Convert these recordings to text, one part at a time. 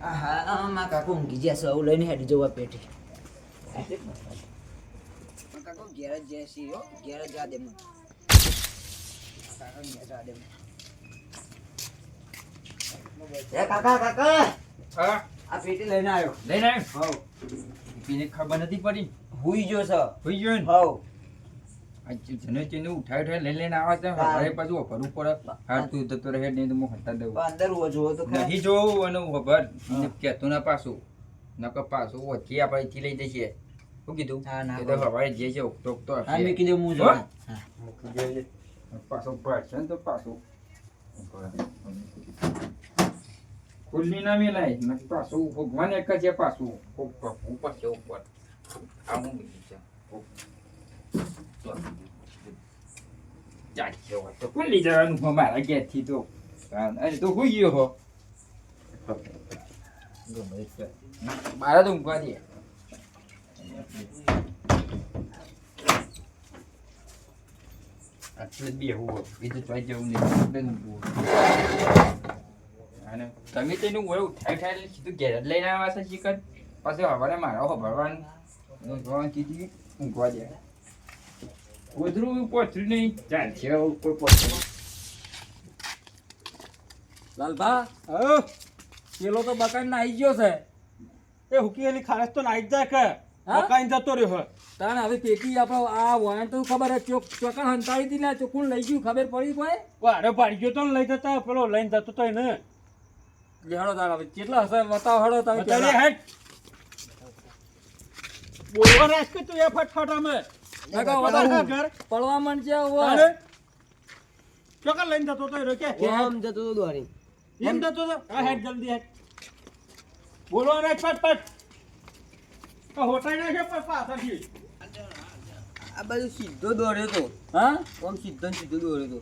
હા માં કાકો ઊંઘી ગયા સૌ લઈને હેડી જવા પેટી કાકો ઘેર જ જાય છે હો ઘેર જ જા દે મને કાકા ઘેર જા દે એ કાકા હા આ પેટી લઈને આવ્યો હવ પીને ખબર નથી પડી હુઈ ગયો છે હોઈ ગયો ને હવ જને ચીને ઉઠાઈ લઈને આવે છે હવે પાછું ભરવું પડે હાર તું જતો રહે નહીં તો હું હટા દઉં અંદર જોવો તો ખરા નહીં જોવું અને ખબર કહેતો ના પાછું નકર પાછું વચ્ચે આપણે અહીંથી લઈ જઈએ શું કીધું એ તો હવારે જે છે તો હા મેં કીધું હું જો મૂકી દેજે પાછું પડશે ને તો પાછું ખુલ્લી ના મેલાય ને પાછું ભગવાન એક જ છે પાછું ઉપર છે ઉપર આ હું બીજું છે તો ખુલ્લી જવાનું મારા ઘેરથી તો અને તો હોઈ ગયો હો મારા તો ઊંઘવા દે આટલે બે હોવો બીજું ચોઈ જવું નહીં અને તમે તેનું હોય ઉઠાઈ સીધું ઘેર જ લઈને આવ્યા છે ચિકન પછી હવારે મારા ભરવાનું કીધી ઊંઘવા દે ઉધરું પોચરું નહીં ચાલશે કોઈ પોચરું લાલભા પેલો તો બકાઈ નાઈ ગયો છે એ હુકીએલી ખારસ તો નાઈ જ જાય કે હા? બકાઈ જતો રહ્યો તાણે હવે પેટી આપણો આ વાણ તો ખબર હે ચોકણ હંતાળી હતી ને ચોકું લઈ ગયું ખબર પડી કોઈ વારે ભાડી ગયો તો ને લઈ જતા પેલો લઈને જતો તો એને લેહડો તાર હવે કેટલા હશે બતાવો હડો તમે બતાવી પહેલા. હેડ બોલવા રાખ કે તું એ ફટફટ અમે નકર બધા વધારે ઘર પડવા માંડશે હવે. તારે ચોકન લઈને જતો તો એ રોકે આમ જતો તો દોરી એમ જતો તો હા હેડ જલ્દી હેડ બોલવા રાખ ફટફટ તો હોટાઈ નાખે પણ પાછળથી આ બાજુ સીધો દોડ્યો તો હા આમ સીધો ને સીધો દોડ્યો તો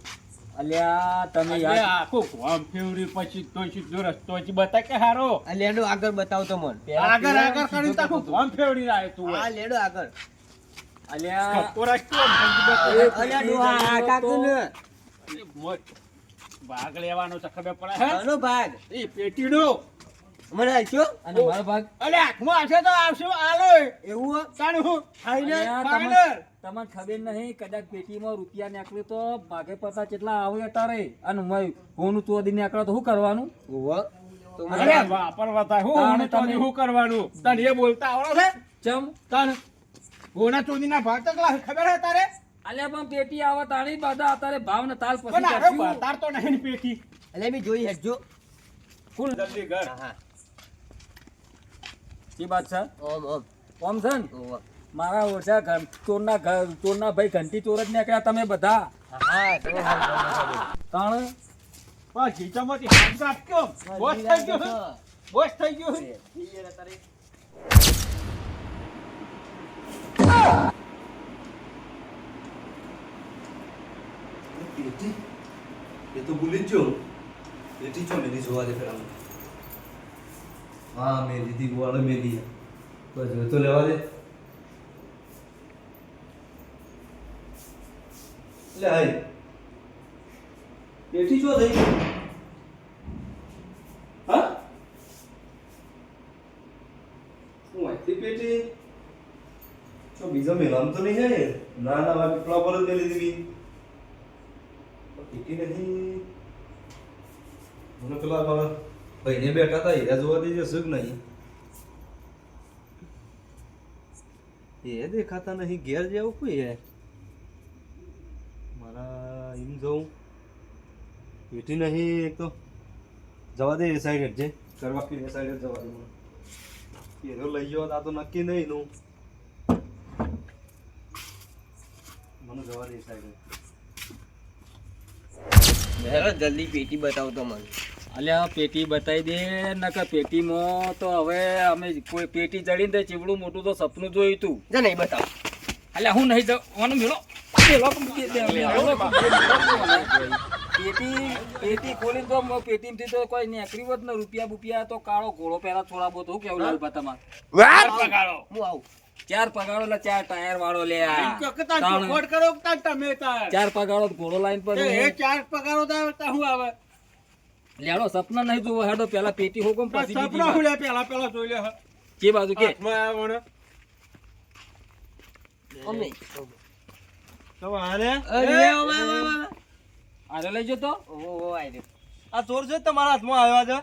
અલ્યા તમે અરે યાર આખો ગામ ફેવરી પછી તો સીધો રસ્તો હજી બતા કે હારો આ લેડો આગળ બતાવતો મન આગળ આગળ કરીને તો આખું ગામ ફેવરી આવ્યો તું આ લેડો આગળ અલ્યા કપો રાખતો અલ્યા ડોહા આ કાકુ ને ભાગ લેવાનો તો ખબર પડે હે આનો ભાગ એ પેટીનો મને આલ્યો અને મારો ભાગ અલે આંખમાં આવશે તો આવશે આલો એવું તાણ હું ફાઈનલ અલ્યા, ફાઈનલ તમને ખબર નહીં કદાચ પેટીમાં રૂપિયા નીકળે તો ભાગે પતા કેટલા આવે અતારે અને હોનું ચોદી નીકળે તો શું કરવાનું ઓહો તો મને અરે વાપરવા થાય હું તાણ મને તો તમે- શું કરવાનું તને એ બોલતા આવડે છે ચમ તને ગોના ચોદીના ભાગ તો કેટલા ખબર હે તારે અલ્યા પણ પેટી આવે તાણી બધા અત્યારે ભાવ ને તાલ પછી પણ અરે કરશું. તાર તો નહીં પેટી અલ્યા મી જોઈ હેડજો ફૂલ જલ્દી ઘર હા એ વાત છે ઓમ ઓમ ઓમ છે ને ઓહો મારા ઓછા ચોરના ભાઈ ઘંટી ચોર જ નીકળ્યા તમે બધા હા તો તાણ બસ ગીચામાંથી હાથ કાપ્યો બોસ થઈ ગયો હે? બોસ થઈ ગયો હે? પેટી એ તો ભૂલી જ ગયો પેટી ચો મેલી જોવા દે પેલા હા મેં લીધી ગોવાળો મેલી બસ હવે તો લેવા દે લે હાય પેટી ચો થઈ હા હું આટલી પેટી ચો બીજો મેલામ તો નહીં હે ના ના મારે પીપળા પર જ મેલી દીધી ટીકી નહીં મને પેલા ભાઈને બેઠા હતા હીરા જોવા દઈ જશે કે નહીં એ દેખાતા નહીં ઘેર જેવું કોઈ હે મારા એમ જવું પેટી નહીં એક તો જવા દે એ સાઈડ જે કરવા કે એ સાઈડ જવા દે મને એનો લઈ જવા આ તો નક્કી નહીં નું મને જવા દે એ સાઈડ મેરા જલ્દી પેટી બતાવ તો મને અલ્યા પેટી બતાવી દે નકર પેટીમાં તો હવે અમે કોઈ પેટી જડીને તે ચીવડું મોટું તો સપનું જોયું તું જા નહીં બતાવ અલ્યા હું નહીં જવાનું મેલો પેટી ખોલી તો પેટીમાંથી તો કોઈ નીકળી હોત ને રૂપિયા બુપિયા તો કાળો ઘોડો પહેલા થોડા બહુ શું કેવું લાલભા તમારે પગાડો હું આવું 4 પગાડો એટલે 4 ટાયર વાળો લે આ. એમ કહો કે તાર ચોખવટ કરો કે તાર તમે તાર 4 પગાડો ઘોડો લાઈન પર એ ચાર પગારો તો હું આવે લેડો સપના નહીં જોવો હેડો પેલા પેટી હોકો પછી બીજી સપના વાત. ખુલ્યા પેલા જોઈ લે જે બાજુ કે હાથમાં આવ્યો ને અમને તો હાલે આરે લઈ જતો ઓ આઈ રે આ ચોર છે તમારા હાથમાં આવ્યો છે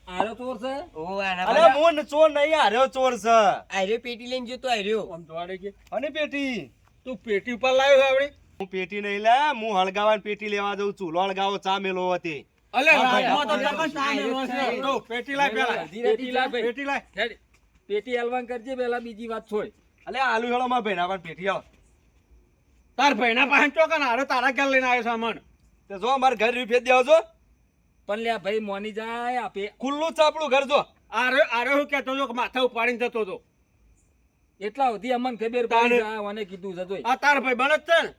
આરે ચોર છે ઓ આના અરે મોન ચોર નહીં હાર્યો ચોર છે આઈ રે પેટી લઈને જતો આઈ રહ્યો આમ જોડે કે અને પેટી તું પેટી ઉપર લાવ્યો આવડી હું પેટી નહીં લે હું હળગાવાની પેટી લેવા જઉં છું ચૂલો હળગાવો ચા મેલો હતી અલે હા, ભાઈ, રાજમાં તો હા, જગત સામેલો છે. જો, પેટી લાય પેલા પેટી લાય ભાઈ. પેટી લાય હેડ. પેટી હલવાન કરજે પેલા બીજી વાત છોડ અલે આલુ હેળો માં ભેના પણ પેટી આવો તાર ભાઈના પાસે ચોકન હારે તારા ઘર લઈને આવ્યો સામાન તે જો અમાર ઘર રૂપિયા દેવો છો પણ લ્યા ભાઈ મોની જાય આપે ખુલ્લું ચાપડું ઘર જો આરે હું કહેતો હતો કે માથા ઉપાડીને જતો હતો એટલા સુધી અમને ખબર તારે- પડી જાય મને કીધું છે જોઈ આ તાર ભાઈ બને જ છે ને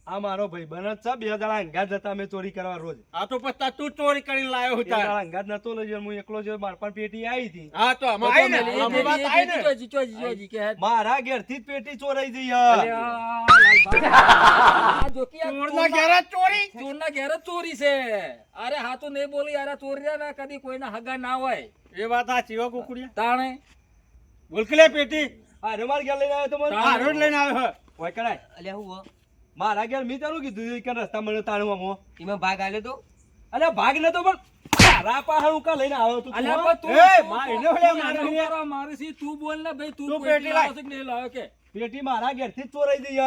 આ મારો ભાઈ બને છે 2 જણા અંગાત જતા અમે ચોરી કરવા રોજ આ તો પછી તું ચોરી કરીને લાવ્યો 2 હતા જણા અંગાત નતો લઈ ગયો હું એકલો જો માર પણ પેટી આવી હતી હા તો આમાં આઈ ને આમાં વાત આઈ ને જીજો કે હેડ. મારા ઘેર થી જ પેટી ચોરાઈ ગઈ અલ્યા, લાલભાઈ. આ જો કે આ ચોરના ઘેર જ ચોરી ચોરના ઘેર જ ચોરી છે અરે હા તો નહીં બોલી યાર આ ચોરી ના કદી કોઈના હગા ના હોય એ વાત સાચી હો કુકડિયા તાણે બોલ કે લે પેટી આ રમાર ઘેર લઈને આવ્યો તો મને હારો જ લઈને આવ્યો હે. ઓય કરાય અલ્યા હું હો? મારા ઘેર મી તારું કીધું કે રસ્તા મળ્યો તાણું આમો એમાં ભાગ આલ્યો તો અલે ભાગ નતો પણ તારા પાસે હું કા લઈને આવ્યો તું અલ્યા તું? પણ તું એ, તું- માં તું- એને ઓલે તું મારે શું છે. કરવા મારે છે? તું બોલ ને ભાઈ તું તું પેટી પેટી લાય. લાવ્યો છે કે નહીં લાવ્યો કે પેટી મારા ઘેર થી જ ચોરાઈ ગઈ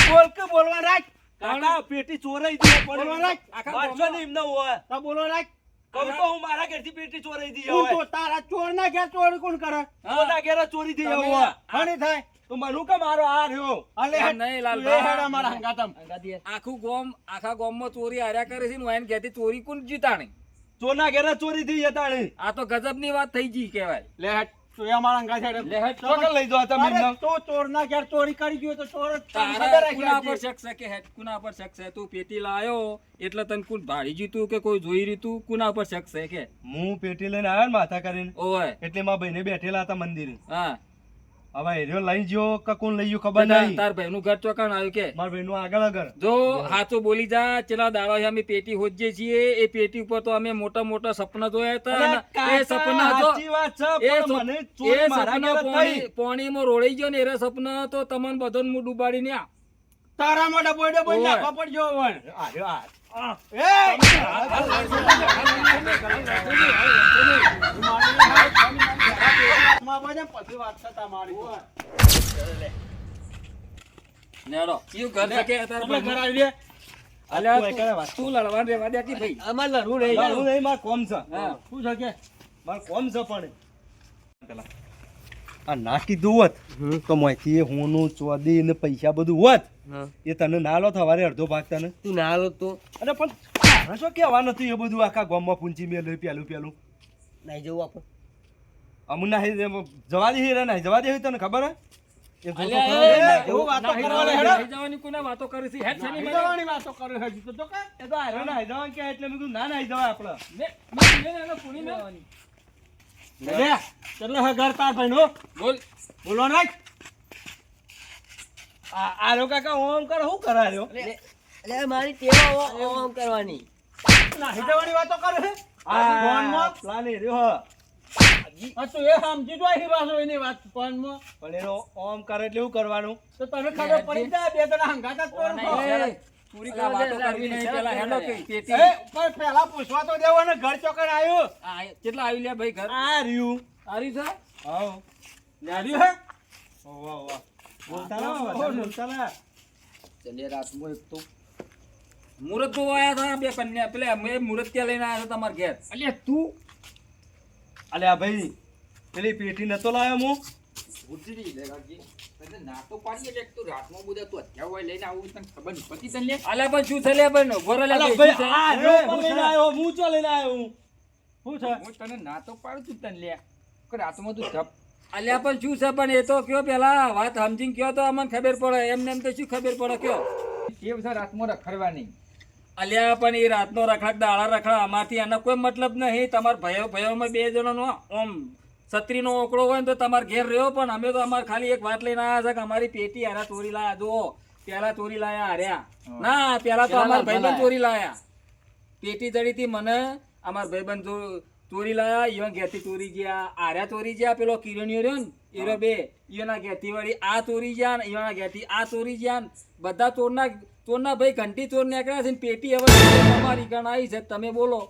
બોલ કે બોલવા રાખ કાકા પેટી ચોરાઈ ગઈ બોલવા રાખ આખા મારશો ગામમાં- નહીં એમને હોય તો બોલો રાખ કહું તો હું મારા ઘેર થી પેટી ચોરાઈ ગઈ તું હવે તો તારા ચોર ના ઘેર ચોરી કોણ કરે કોના ઘેર જ ચોરી થઈ તમે- હોય હણી થાય તો મનુ કે મારો આ રહ્યો અલે એમ હેડ, નહીં, તું લાલભા. એ હેડ અમારા હંગાતમ આખું ગામ આખા ગામમાં ચોરી હાર્યા કરે છે ને હું એને કહેતી ચોરી કોણ જીતાણી ચોરના ઘેર જ ચોરી થઈ હતા ને આ તો ગજબની વાત થઈ ગઈ કહેવાય લે હેડ, તું એ અમારા હંગાત હેડ. લે હેડ, ચોકન લઈ જાઓ તમે અરે, એમને. તું ચોરના ઘેર ચોરી કરી ગયો તો ચોર જ તને ખબર તારા હશે કુના પર હજી. શક છે કે હેડ કુના પર શક છે તું પેટી લાયો એટલે તને કોણ ભાડી જીતું કે કોઈ જોઈ રીતું કુના પર શક છે કે હું પેટી લઈને આવ્યો ને માથા કરીને ઓય એટલે મારા ભાઈને બેઠેલા હતા મંદિરે હા હવે એર્યો લઈ ગયો કે કોણ લઈ ગયો ખબર નહીં તાર ભાઈ નું ઘર ચોકાણ આવ્યું કે મારા ભાઈનું આગળ આગળ જો હાચો બોલી જા ચેલા દાડા અમે પેટી હોજે છીએ એ પેટી ઉપર તો અમે મોટા મોટા સપના જોયા હતા અરે અને એ કાકા, સપના જો સાચી વાત છે, એ પણ મને ચોરી મારા ઘેર જ થઈ. પાણીમાં રોડાઈ ગયો ને એ સપના તો તમને બધાને હું ડૂબાડીને આ તારા માટે બોયડે બોય ઓય. નાખવા પડજો વણ. આ રહ્યો આ. એ! હાથમાં બાજે પછી વાત છે તમારી. નેડો કયું ઘર છે કે તારા તમે ઘર ભાઈનું? આવી લે. અલ્યા તું એકલા વાત. તું લડવા દેવા દે કે ભાઈ અમાર લડવું નહીં મારું નહીં, મારું કોમ છે. હા શું છે કે? મારું કોમ છે પણ. આ ના કીધું હોત તો મોંથી એ હોનું ચોદી ને પૈસા બધું હોત હા એ તને ના લો થવારે અડધો ભાગ તને તું ના હાલો તો અને પણ તારે શું કહેવા નથી એ બધું આખા ગામમાં પૂંચી મેલ્યું પેલું પેલું નહીં જવું આપણે અમુક ના જવા દે રે ના જવા દે તને ખબર હે એ જોતો અલ્યા, ખરો એ, ને? એવું વાતો નાહી કરવા જવાની- હેડો. નાહી જવાની કોને વાતો કરી છે હેડ છે ની મને? જવાની વાતો કરે હજી તો જો કે? એ તો હારે નાહી જવાનું કે એટલે મેં કીધું ના નાહી જવાય આપણે મેં એને પૂરી મેં. લે, કેટલો હે ઘર તાર ભાઈનો? બોલ બોલો રાખ. આ રો કાકા ઓમ કર હું કરાયો એટલે મારી ટેવા ઓમ કરવાની નાહી જવાની વાતો કરે છે? આ ફોનમાં? પ્લાન એ રહ્યો આ તું એ સમજી જો અહીં પાછો એની વાત ફોનમાં. પણ એનો ઓમ કરે એટલે શું કરવાનું તો તને ખબર પડી જાય બે જણા હંગાતા જ ચોર છો. એ, પૂરી કા વાતો કરવી નહીં પેલા હેડો કે પેટી એ, પણ પહેલા પૂછવા તો દેવો ને ઘર ચોકડ આવ્યું. આ કેટલા આવી લે ભાઈ ઘર આ રહ્યું આરી છે આવ આવ્યું હે? વાહ વાહ બોલતા ના વધારે બોલતા ના ચલે રાતમાં એક તો મુરત જોવા આયા હતા બે કન્યા પેલા મેં મુરત ક્યાં લઈને આયા હતા તમારા ઘેર અલ્યા તું અલ્યા ભાઈ પેલી પેટી નતો લાયો હું ઉજળી લે કાકી તને નાતો પાડીએ લે તું રાતમાં બધા તું અત્યાર હોય લઈને આવું તને ખબર નહીં પતી તને લે અલ્યા પણ શું છે લે પણ ગોરો લે અલ્યા ભાઈ, ભાઈ શું છે? આ રહ્યો પણ લઈને આવ્યો હું ચો લઈને આવ્યો શું છે? હું તને નાતો પાડું છું તને લે કે રાતમાં તું ધપ અલ્યા પણ શું છે પણ એ તો કયો પેલા વાત સમજીને કયો તો અમને ખબર પડે એમને એમ તો શું ખબર પડે કયો કેવ છે રાતમાં રખડવાની અલ્યા પણ એ રાતનો રખડ દાડા રખડ અમારથી એનો કોઈ મતલબ નહીં તમારા ભાઈઓમાં બે જણાનો આમ છત્રીનો ઓકળો હોય ને તો તમારે ઘેર રહ્યો પણ અમે તો અમારે ખાલી એક વાત લઈને આવ્યા છે કે અમારી પેટી હારા ચોરી લાયા જો પેલા ચોરી લાયા હાર્યા ના પેલા તો અમારા ભાઈ પણ ચોરી લાયા પેટી જડીથી મને અમાર ભાઈબંધ ચોરી લાયા, ઈવન ઘેરથી ચોરી ગયા, આર્યા ચોરી ગયા, પેલો કિરણીયો રહ્યો ને એરો બે ઈયોના ઘેરથી વળી આ ચોરી ગયા ને ઈયોના ઘેરથી આ ચોરી ગયા ને બધા ચોરના ભાઈ ઘંટી ચોર નીકળ્યા છે ને પેટી હવે અમારી કણ આવી છે. તમે બોલો,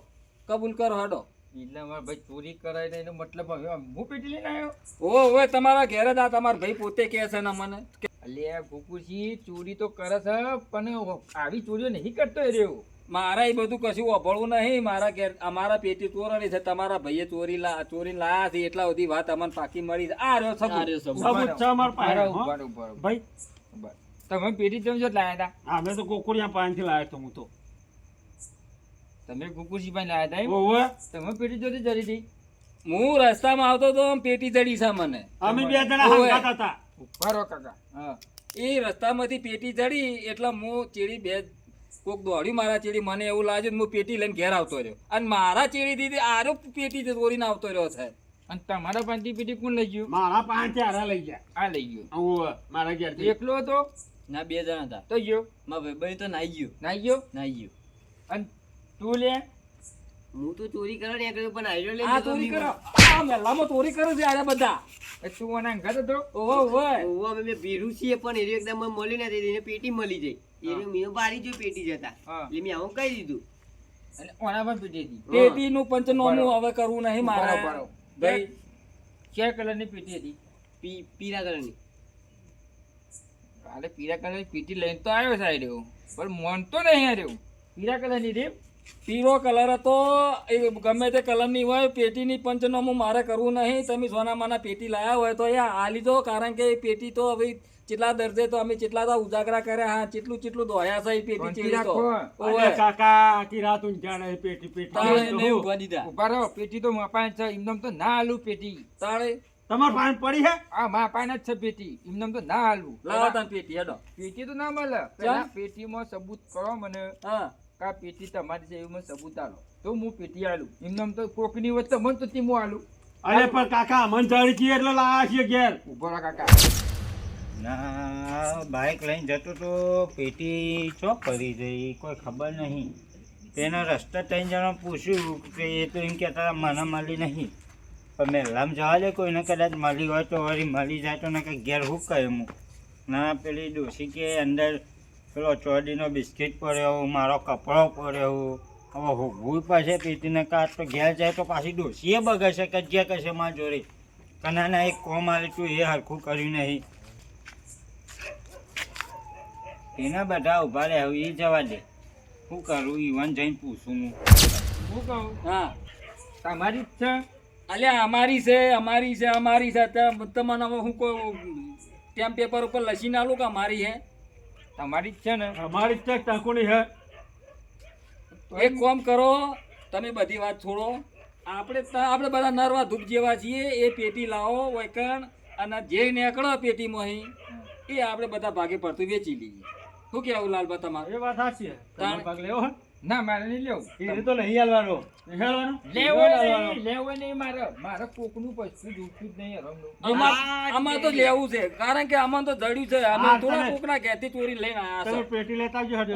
કબૂલ કરો હેડો. એટલે અમારે ભાઈ ચોરી કરાય ને એનો મતલબ હવે હું પેટી લઈને આવ્યો. ઓવે તમારા ઘેર જ આ તમારા ભાઈ પોતે કહે છે ને મને કે અલ્યા ગોકુળજી ચોરી તો કરે છે પણ આવી ચોરીઓ નહીં કરતો એ રહ્યો. મારા એ બધું કશું અભળવું નહીં. મારા ઘેર અમારા પેટી ચોરવાની છે, તમારા ભાઈએ ચોરીને લાયા છે એટલા બધી વાત અમને પાકી મળી છે. આ રહ્યો સબૂત. સબૂત છે અમાર પાસે, હો. ઉભા રહો, ઉભા રહો. ભાઈ તમે પેટી તમે જો લાયા હતા? અમે તો કોકુડિયા પાસેથી લાવ્યો તો હું તો. તમે ગોકુળજી પાસે લાયા હતા એમ? ઓવે તમે પેટી જોતી જરી હતી? હું રસ્તામાં આવતો તો આમ પેટી ચડી છે મને. અમે બે જણા ઓવે. હંગાતા હતા. ઉભા રહો કાકા. હા એ રસ્તામાંથી પેટી ચડી એટલે હું ચેડી બે કોક દોડ્યું મારા ચેડી, મને એવું લાગ્યું હું પેટી લઈને ઘેર આવતો રહ્યો અને મારા ચેડી દીધી આરો પેટી ચોરીને આવતો રહ્યો છે. અને તમારા પાસેથી પેટી કોણ લઈ ગયું? મારા પાંચે હારા લઈ ગયા. આ લઈ ગયો. ઓવે મારા ઘેરથી. એકલો હતો ના 2 જણા હતા. તો ગયો મારા ભાઈ તો નાઈ ગયો. નાઈ ગયો. અને તું લે હું તો ચોરી કરવા નીકળ્યો પણ આયરો લઈ આ જતો ચોરી બી કરો, આ મહેલામાં ચોરી કરે છે આ બધા. એ તું આના ઘર હતો? ઓહો ઓહો. ઓવો અમે બે ભીરું છીએ પણ એરી એકદમ મને મળી નથી, એને પેટી મળી જઈ. એરી મીઓ બારી જો પેટી જતા હા. એટલે મેં આવું કહી દીધું. અને ઓના પર પેટી હતી. પેટીનું પંચનામું હવે કરવું નહીં મારે. બરાબર. ભાઈ કયા કલરની પેટી હતી? પીળા કલરની. કાલે પીળા કલરની પેટી લઈને તો આવ્યો સાહેબ રહ્યો પણ માનતો નહીં આ રહ્યો. પીળા કલરની રે પીળો કલર હતો, એ ગમે તે કલરની હોય, પેટીની પંચનામું મારે કરવું નહીં. તમે સોનામાના પેટી લાયા હોય તો એ આ લીધો, કારણ કે એ પેટી તો હવે કેટલા દર્જે તો અમે કેટલા તો ઉજાગરા કર્યા, હા ચેટલું દોયા છે એ પેટી ચેડી તો. અરે ઓવે. કાકા આખી રાત ઊંઘ્યા પેટી પેટી. તાણે તો નહીં હું. ઊભા દીધા. ઉભા રહો. પેટી તો માપાન છે એમનેમ તો ના હાલું પેટી. તાણે તમાર પાસે પડી હે? આ માપાન જ છે પેટી એમનેમ તો ના હાલું. લાવો તાન પેટી હેડો. પેટી તો ના મળે. પેલા પેટીમાં સબૂત કરો મને હા કા પેટી તમારી છે એવું મને સબૂત આલો તો હું પેટી આલું. એમનેમ તો કોકની વચ્ચે તો મન તો તીમું આલું. અરે પણ કાકા અમન જડી છીએ એટલે લાયા છીએ ઘેર. ઉભો રહો કાકા. ના બાઇક લઈને જતો તો પેટી ચો પડી જઈ કોઈ ખબર નહીં. તેના રસ્તા 3 જણા પૂછ્યું કે એ તો એમ કહેતા મને મળી નહીં, પણ મેલામ જવા દે કોઈને કદાચ મળી હોય તો વળી મળી જાય તો ને કંઈ ઘેર હું કહે હું. ના પેલી ડોસી કે અંદર પેલો ચોડીનો બિસ્કિટ પડ્યો, મારો કપડો પડ્યો, હવે હોગવું પાસે પેટીને કાચ તો ઘેર જાય તો પાછી ડોસીએ બગડશે કે જે કહેશે મારા જોડે કનાના એક કોમ આવે તું એ હરખું કર્યું નહીં. એના બધા ઉભા રહે એ જવા દે. શું કરું ઈવન જઈને પૂછું હું. હું કહું હા તમારી જ છે? અલ્યા અમારી છે તમને હવે હું કોઈ ટેમ પેપર ઉપર લખીને આલું કે અમારી હે? તમારી જ છે ને? અમારી જ ટકોની હે. એક કામ કરો, તમે બધી વાત છોડો. આપણે બધા નરવા ધૂપ જેવા છીએ. એ પેટી લાવો વૈકણ અને જે નીકળો પેટીમાં એ આપણે બધા ભાગે પડતું વેચી લઈએ. શું કેવું લાલબા તમારે? એ વાત સાચી છે. તમારો ભાગ લેવો હે? ના મારે નહીં લેવું. એ તો નહીં હાલવાનો. નહીં હાલવાનો? લેવો નહીં હાલવાનો. નહીં, લેવો નહીં મારે કોકનું પૈસું જોતું જ નહીં હરામનું. આમાં તો લેવું છે, કારણ કે આમાં તો જડ્યું છે. અમે હા, થોડા તમે- કોકના ઘેરથી ચોરી લઈને તમે આવ્યા છો. પેટી લેતા આવજો હજુ.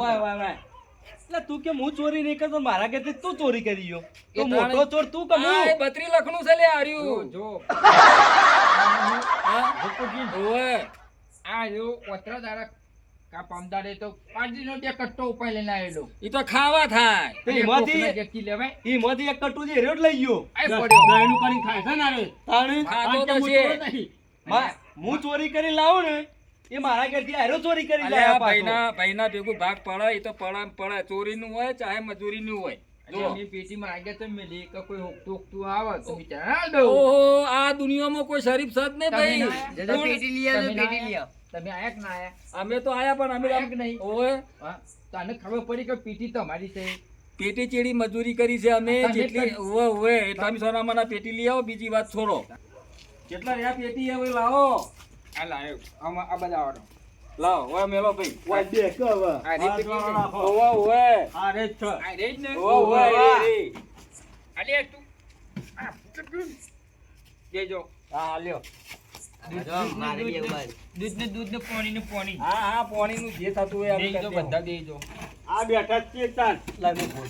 એટલે તું કે હું ચોરી નહીં કરતો મારા ઘેરથી તું ચોરી કરી ગયો એ તો મોટો તાણે- ચોર તું આ એ કમું 32 લાખનું છે લે હાર્યું. જો હા? ઓવે. આ જો ઓતરા દાડા કા પમદાડે તો પાજીનો બે કટ્ટો ઉપાય લઈને આવેલો. ઈ તો ખાવા થાય. તો એમાંથી કોકના ઘેરથી લેવાય. એમાંથી એક કટુ જે રેડ લઈ ગયો આય પડ્યો. દહીંનું કરીને ખાય છે ને આરે. તાણે ખાતો તો આ કે છે. હું ચોર નહીં. હું ચોરી કરી લાવું ને એ મારા ઘેરથી આયરો ચોરી કરી અલ્યા લાયા પાછો. ભાઈના ભેગું ભાગ પડે. ઈ તો પડે ચોરીનું હોય ચાહે મજૂરીનું હોય. એટલે મેં પેટીમાં આગળ તો મેલી કે કોઈ હોકતું આવે તો બિચારા હાલ દઉં. ઓહો, આ દુનિયામાં કોઈ શરીફ સદ નહીં તમે ભાઈ. ના- દાદા પેટી લઈ આવજો, તમે ના પેટી લઈ આયા? તમે આયા કે ના આયા? અમે તો આયા પણ અમે આયા કે નહીં? ઓવે હા? તને ખબર પડી કે પેટી તમારી છે? પેટી ચેડી મજૂરી કરી છે અમે તમે જેટલી કરી. ઓવે એટલે અમે સોનામાના પેટી લઈ આવો, બીજી વાત છોડો. કેટલા રહ્યા પેટી હવે લાવો. આ લાયો. આ બધા વાળો. લાવો હવે મેલો ભાઈ. વાય દેખ હવે. આ રે પેટી વાળો રાખો. ઓવે ઓવે આ રે જ છે. આ રે જ ને? ઓવે એ. અલે તું આ ફૂટક દેજો. હા લ્યો. મારે બી એવું બાર. દૂધ ને પાણી ને પાણી હા પાણીનું જે થતું હોય આપણે દેજો કરી દેવું. બધા દેજો. આ બેઠા જ છીએ તાન. લાવ મેં ફોન.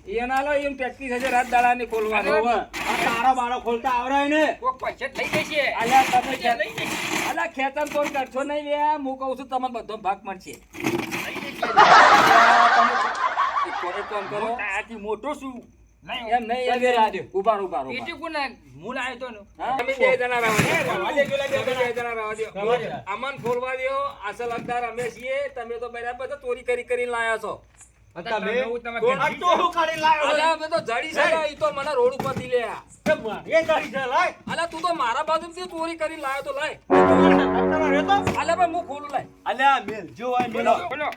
એના લો એમ પ્રેક્ટિસ હશે રાત દાડાની ખોલવાની. હોવે. આ તારા બાળો ખોલતા આવડાય ને કોક પૈસા લઈ જશે અલ્યા તમે અલ્યા ખેતર તો કરશો નહીં લે હું કહું છું તમને બધો ભાગ મળશે. તમે કોમ કરો આથી મોટો છું એમ નહીં એમ રાડ્યો ઉભા ઉભા પેટી કોને મૂળ આવ્યો તો ને તમે બે જણા રહેવા દો. બે જણા રહેવા દો. અમન ખોલવા દો અસલ હકદાર અમે છીએ. તમે તો બરાબર તો ચોરી કરીને લાયા છો. અને તમે તમે આ તો હું કાઢી લાવ્યો અલ્યા અમે તો જડી છે ઈ તો મને રોડ ઉપરથી લે આ. એ ગાડી છે લાય અલ્યા તું તો મારા બાજુથી ચોરી કરીને લાયો તો લાય. તમારા રહેતો અલ્યા ભાઈ હું ખોલું લાય. અલ્યા મેલ જો હોય મેલો બોલો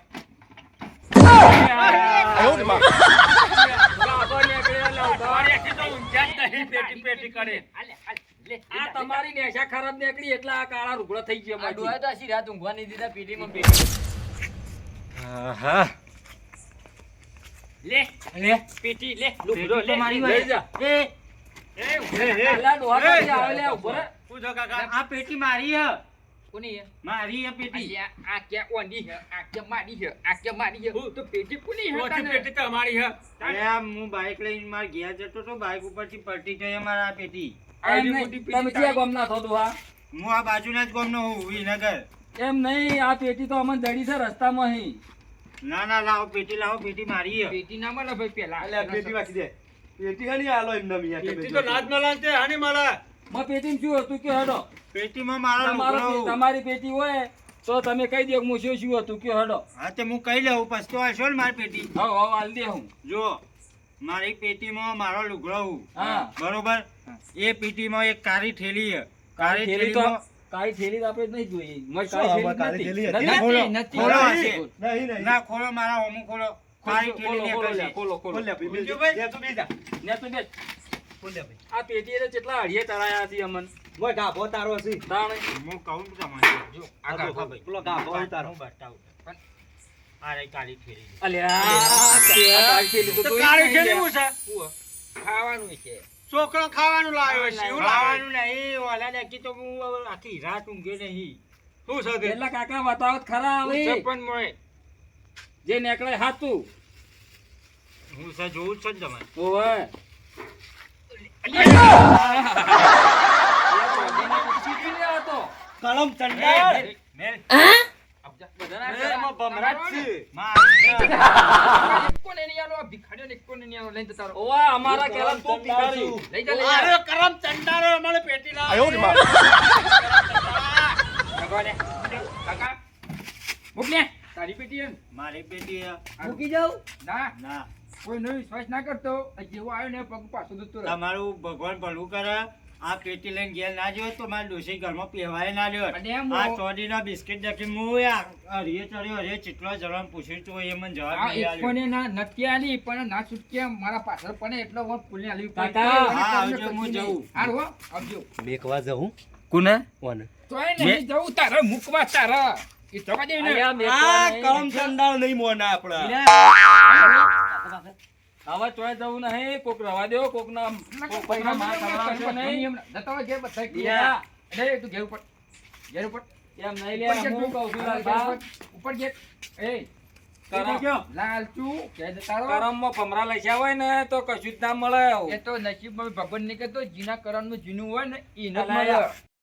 આ તમારી નેશા ખરાબ નીકળી એટલે આ કાળા રૂગડો થઈ ગયો આ ડોહા મારી. તો આશી રાત ઊંઘવા નહીં દીધા પેટીમાં પેટી હા લે લે પેટી લે લુગડો લે લઈ જા. અલ્યા ડોહા ક્યાંથી આવે લે ઉભો રહે. પૂછો કાકા આ પેટી મારી હે કોની હે મારી હે પેટી અલ્યા આ ક્યાં ઓંડી હે આ ક્યાં માડી હે આ ક્યાં માડી હે તો પેટી કોની હે ઓછી તને? પેટી તમારી હે અરે આ હું બાઈક લઈને માર ઘેર જતો તો બાઈક ઉપરથી પલટી થઈ અમારા આ પેટી એમ નહીં, તમે ક્યાં ગામના છો ડોહા? હું આ બાજુના જ ગામનો હું વિનગર. એમ નહીં આ પેટી તો અમને જડી છે રસ્તામાં અહીં. ના ના લાવો પેટી મારી હે પેટી ના મળે ભાઈ પેલા અલ્યા પેટી વાકી દે પેટી હની આલો એમને મિયા પેટી તો નાજ મળે છે હાની મળે માં પેટીમાં શું હતું કે હેડો પેટીમાં મારો લુગડો. તમારી પેટી હોય તો તમે કહી દો હું શું હતું કે હેડો. હા તે હું કહી લઉં પછી તો હશો ને મારી પેટી. હા હા હાલ દે હું. જો મારી પેટીમાં મારો લુગડો હું. હા. બરોબર એ પેટીમાં એક કાળી થેલી હે. કાળી થેલી તો થેલીમાં કાળી થેલી તો આપણે જ નહીં જોઈએ. મય શું આમાં કાળી થેલી કાળી નથી. થેલી હતી? નથી. નથી. ખોલો નથી. હશે. નહીં નહીં ના ખોલો મારા હોમું ખોલો. કાળી થેલી ખોલો, ખોલો, નીકળશે. લે, ખોલો, ખોલો. ખોલ લે ભાઈ બીજું બેસ. ભાઈ? લે તું બેસ જા. ને તું બેસ. ખોલ લે ભાઈ આ પેટી એટલે કેટલા હળિયે તળાયા છે અમન. મોય ઢાબો તારો છે તાણે. હું કહું તમને જો આ ગાભા ભાઈ. પેલો ઢાબો તારો હું બતાવું. આ રહી કાળી થેલી. અલ્યા આ કાળી થેલી તો તો જોઈ કાળી જ નહીં થેલી લે. હું છે ખાવાનું છે છોકરો ખાવાનું લાવ્યો છે એવું લાવે ખાવાનું નહીં ઓલા દેખી તો હું હવે આખી રાત ઊંઘ્યો નહીં. શું છે તે? પેલા કાકા બતાવો તો ખરા આવે છપ્પન મોય જે નીકળે હાથું. હું સર જોઉં જ છે ને તમારે. ઓવે. કલમ ચંડાળ મેલ એમાં ભમરાટ છે કોને નહીં આલો આ ભિખારીઓ ને કોને નહીં આલો લઈને જતા રહો. ઓવે અમારા કેરમ તું પીખાડી. લઈ જા લઈ જા અરે કરમ ચંડારે અમારે પેટી લાવે આયો ને માં ભગવાને કાકા મૂક ને તારી પેટી હે ને? મારી પેટી હે. મૂકી જાઉં. ના ના કોઈનો વિશ્વાસ ના કરતો આ જેવો આવ્યો ને પગ પાછો જતો રહે. તમારું ભગવાન ભલું કરે. આ પેટી લઈને ઘેર ના જ્યો તો મારા ડોશી ઘરમાં પહેવાય ના લ્યો. અને એમ આ હું- ચોડીના બિસ્કિટ દેખી હું હરીએ ચડ્યો હરીએ ચેટલો જણાને પૂછ્યું તો એ મને જવાબ આ નહીં આલ્યો. એકોને ના નથી આલી પણ ના છૂટકે મારા પાછળ પડે એટલો વખત પુલને આલી પડી. કાકા, અને હા, તમને આવજો, હું કશું નહીં. જઉં. હારું હો, આવજો. મેકવા જવું કોને? કોને તોય નહીં જવું તારે મૂકવા તારે. એ જવા દે ને. અલ્યા મેકવા આ નહીં. કલમ ચંડાળ નહીં મોના આપડા હવે ચોય જવું નહીં. કોક રવા દો કોક ના કોક પૈસા માં ખવડાવશો નહીં. જતા હોય ઘેર બધા કે. યા. અરે તું ઘેર ઉપર. ઘેર ઉપર. એમ નહીં લે ઉપર ઘેર હું તું. કહું છું ઘેર લાલભા. ઉપર ઘેર. એ કરમ લાલચું ઘેર જતા રહો. કરમમાં ભમરા લખ્યા હોય ને તો કશું જ ના મળે. એ તો નસીબમાં ભગવાન ને કહેતો જીના કરમનું જીનું હોય ને ઈ ન અલાયા. મળે.